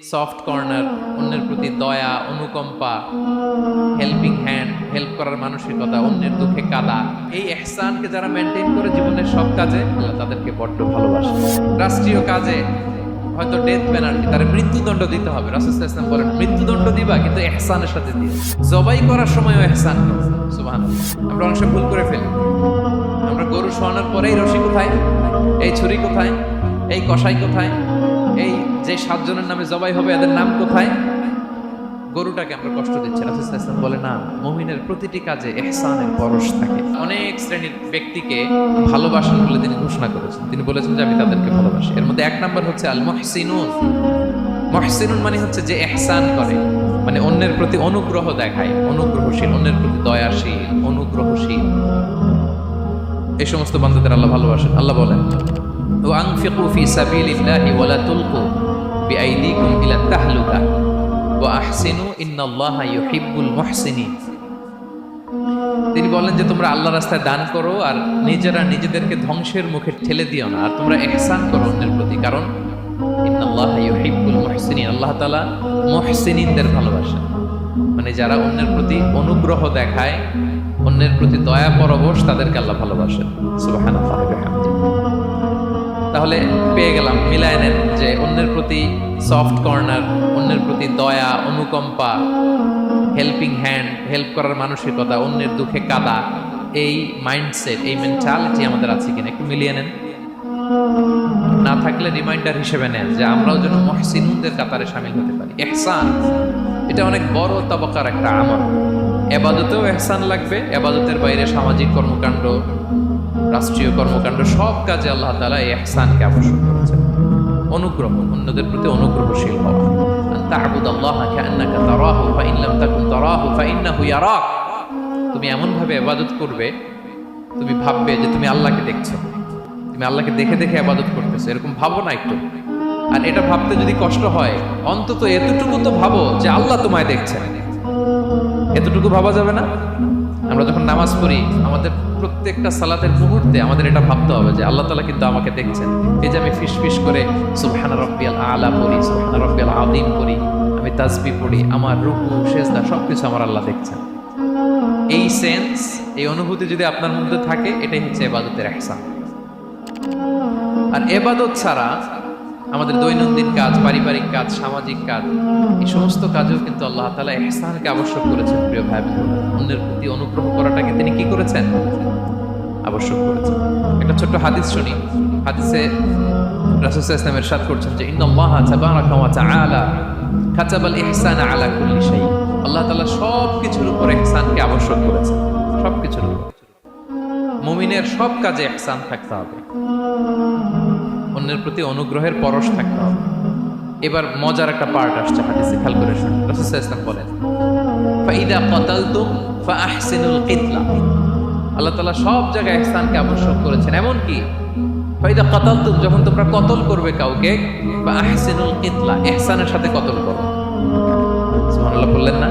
Soft corner, অন্যের প্রতি দয়া, অনুকম্পা, হেল্পিং হ্যান্ড, হেল্প করার মানসিকতা, অন্যের দুঃখে কাঁদা, এই ইহসানকে যারা মেনটেন করে জীবনের সব কাজে, আল্লাহ তাদেরকে বড্ড ভালোবাসে। রাষ্ট্রীয় কাজে হয়তো ডেথ পেনাল্টি, তার মৃত্যুদণ্ড দিতে হবে, রাসূল সাল্লাল্লাহু আলাইহি ওয়াসাল্লাম বলেন মৃত্যুদণ্ড দিবা কিন্তু ইহসানের সাথে দিও। জবাই করার সময়ও ইহসান করো। সুবহানাল্লাহ। আমরা অনেক সময় ভুল করে ফেলি। আমরা গরু শোয়ানোর পরেই রশি কোথায়, এই ছুরি কোথায়, এই কষাই কোথায়, এই যে 7 জনের নামে জবাই হবে এদের নাম কোথায়, গরুটাকে আমরা কষ্ট দিচ্ছি। রাসূল সাল্লাল্লাহু আলাইহি ওয়াসাল্লাম বলে না, মুমিনের প্রতিটি কাজে ইহসানের পরশ থাকে। অনেক শ্রেণীর ব্যক্তিকে ভালোবাসেন বলে তিনি ঘোষণা করেছেন। তিনি বলেছেন যে আমি তাদেরকে ভালোবাসি। এর মধ্যে এক নাম্বার হচ্ছে আল মুহসিনুন। মুহসিনুন মানে হচ্ছে যে ইহসান করে, মানে অন্যের প্রতি অনুগ্রহ দেখায়, অনুগ্রহশীল, অন্যের প্রতি দয়াশীল, অনুগ্রহশীল। এই সমস্ত বান্দাদের আল্লাহ ভালোবাসেন। আল্লাহ বলেন ওয়া আনফিকু ফি সাবিলিল্লাহি ওয়া লা তুলকু বিআইদিকুম ইলা তাহলুকা ওয়া আহসিনু ইন্নাল্লাহা ইউহিব্বুল মুহসিনিন। তিনি বলেন যে তোমরা আল্লাহর রাস্তায় দান করো আর নিজেরা নিজেদেরকে ধ্বংসের মুখে ঠেলে দিও না, আর তোমরা ইহসান করো অন্যের প্রতি, কারণ ইন্নাল্লাহা ইউহিব্বুল মুহসিনিন, আল্লাহ তাআলা মুহসিনিনদের ভালোবাসেন। মানে যারা অন্যের প্রতি অনুগ্রহ দেখায়, অন্যের প্রতি দয়া পরবশ, তাদেরকে আল্লাহ ভালোবাসেন। সুবহানাল্লাহি ওয়া বিহামদিহি। তাহলে পেয়ে গেলাম, মিলায় নেন যে অন্যের প্রতি সফট কর্নার, অন্যের প্রতি দয়া, অনুকম্পা, হেল্পিং হ্যান্ড, হেল্প করার মানসিকতা, অন্যের দুঃখে কাঁদা, এই মাইন্ডসেট, এই মেন্টালিটি আমাদের আছে কিনা একটু মিলিয়ে নেন। না থাকলে রিমাইন্ডার হিসেবে নেন যে আমরাও যেন মুহসিনুনদের কাতারে শামিল হতে পারি। ইহসান এটা অনেক বড় তবকার একটা আমল। ইবাদতেও ইহসান লাগবে, ইবাদতের বাইরে সামাজিক কর্মকাণ্ড, রাষ্ট্রীয় কর্মকাণ্ড, সব কাজে আল্লাহ তাআলা এই ইহসানকে আবশ্যক করেছেন। অনুগ্রহ, অন্যদের প্রতি অনুগ্রহশীল হওয়া। তা'বুদাল্লাহা কাআন্নাকা তারাহু ফাইন লাম তাকুন তারাহু ফাইন্নাহু ইয়ারাক। তুমি এমন ভাবে ইবাদত করবে, তুমি ভাববে যে তুমি আল্লাহকে দেখছো, তুমি আল্লাহকে দেখে দেখে ইবাদত করতেছো, এরকম ভাবো না একটু। আর এটা ভাবতে যদি কষ্ট হয়, অন্তত এতটুকু তো ভাবো যে আল্লাহ তোমায় দেখছেন। এতটুকু ভাবা যাবে না? আমরা যখন নামাজ পড়ি, আমাদের প্রত্যেকটা সালাতের মুহূর্তে আমাদের এটা ভাবতে হবে যে আল্লাহ তাআলা কিন্তু আমাকে দেখছেন। এই যে আমি ফিসফিস করে সুবহান রাব্বিয়াল আলা পড়ি, সুবহান রাব্বিয়াল আযীম পড়ি, আমি তাসবিহ পড়ি, আমার রুকু সেজদা সবকিছু আমার আল্লাহ দেখছেন। এই সেন্স, এই অনুভূতি যদি আপনার মধ্যে থাকে, এটাই হচ্ছে ইবাদতের ইহসান। আর ইবাদত ছাড়া আমাদের দৈনন্দিন কাজ, পারিবারিক কাজ, সামাজিক কাজ, এই সমস্ত কাজেও কিন্তু আল্লাহ তাআলা ইহসানকে আবশ্যক করেছেন। প্রিয় ভাই বোন, অন্যের প্রতি অনুগ্রহ করাটাকে তিনি কি করেছেন? আবশ্যক করেছেন। একটা ছোট্ট হাদিস শুনি। হাদিসে রাসূল সাল্লাল্লাহু আলাইহি ওয়াসাল্লাম ইরশাদ করছেন যে ইন্নাল্লাহা তাবারাকা ওয়া তাআলা কাতাবাল ইহসানা আলা কুল্লি শাই। আল্লাহ তাআলা সব কিছুর উপর ইহসানকে আবশ্যক করেছেন, সব কিছুর উপর। মুমিনের সব কাজে ইহসান থাকতে হবে, অন্যের প্রতি অনুগ্রহের পরশ থাকতে হবে। এবার মজার একটা পার্ট আসছে হাদিসে, খেয়াল করে শুনুন। রাসূল সাল্লাল্লাহু আলাইহি ওয়াসাল্লাম বলেন ফাইদা কাতালতুম ফাআহসিনুল কিতলা। আল্লাহ তাআলা সব জায়গায় ইহসানকে আবশ্যক করেছেন। এমন কি ফাইদা কাতালতুম, যখন তোমরা কতল করবে কাউকে, ফাআহসিনুল কিতলা, ইহসানের সাথে কতল করো। সুবহানাল্লাহ বললেন না?